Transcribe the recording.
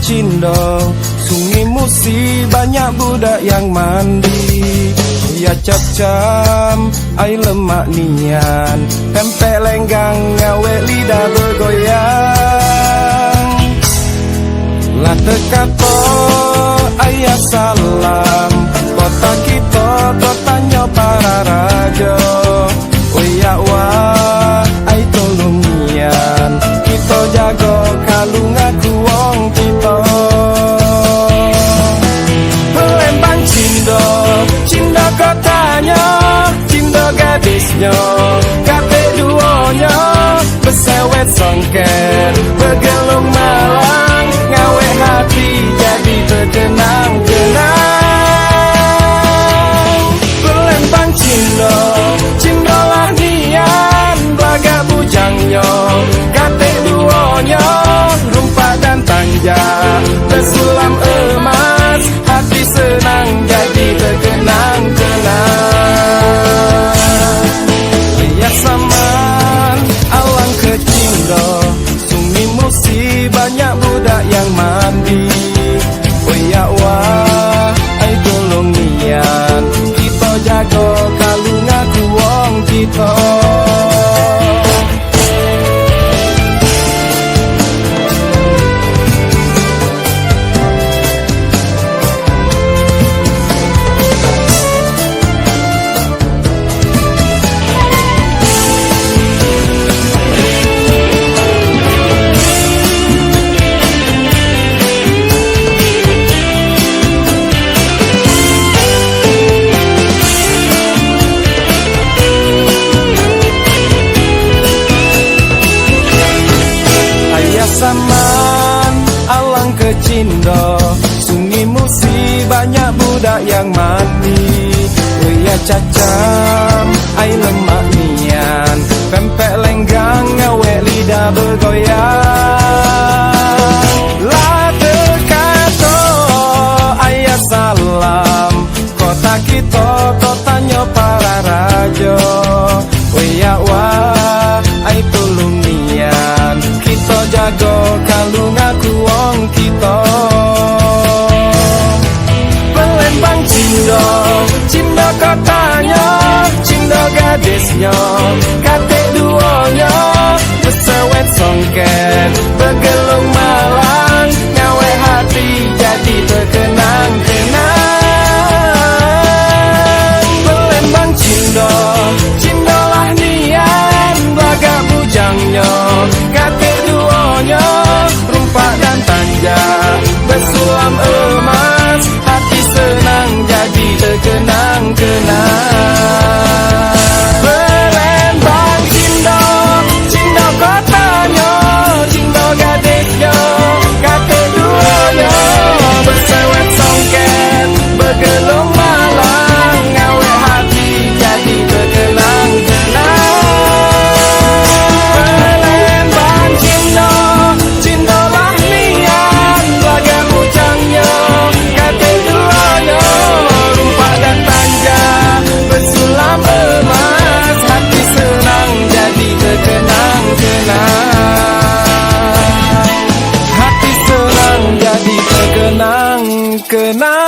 Cindo, Sungai Musi banyak budak yang mandi. Ya cap-cam, ai lemak nian, pempek lenggang ngawet lidah bergoyang. Lah tekato ayah salam, kota kita kotanya para raja. Oya wah, ai tolong nian, kita jaga kalung aku wong kita. Palembang Cindo, Cindo kotanya, Cindo gadisnya, kate duonya, besewet songket, bergelung malang, ngawe hati jadi terkenang-kenang. Palembang Cindo, Cindo lah nian, belaga bujangnya, kate duonya, rumpak dan tanja, bersulam emas, hati senang jadi terkenang-kenang. Ya saman, alang ke Cindo, Sungai Musi banyak budak yang mandi. Oh ya wah, ai tolong nian, kita jaga kalung aku wong kita. Saman, alang ke Cindo, Sungai Musi banyak budak yang mandi. Oh ya cacam, ai lemak nian, pempek lenggang ngawek lidah bergoyang. Lah tekato ayah salam, kota kita kotanya para raja. Oh ya wah, ai tolong nian, kita jaga kalung aku wong kita. Palembang Cindo, Cindo kotanya, Cindo gadisnya, kate duonya, besewet songket, bergelung malang, ngawe hati jadi terkenang-kenang. Palembang Cindo, Cindo lah nian, belaga bujangnya, kate duonya, rumpak dan tanja, bersulam emas, hati senang jadi terkenang-kenang. Palembang Cindo, Cindo kotanya, Cindo gadisnya, kate duonya, bersewet songket, bergelung malang, ngawe hati jadi terkenang-kenang. Palembang Cindo, Cindo lah nian, belaga bujangnya, kate duonya, rumpak dan tanja, bersulam emas, hati senang jadi terkenang-kenang. Hati senang jadi terkenang-kenang.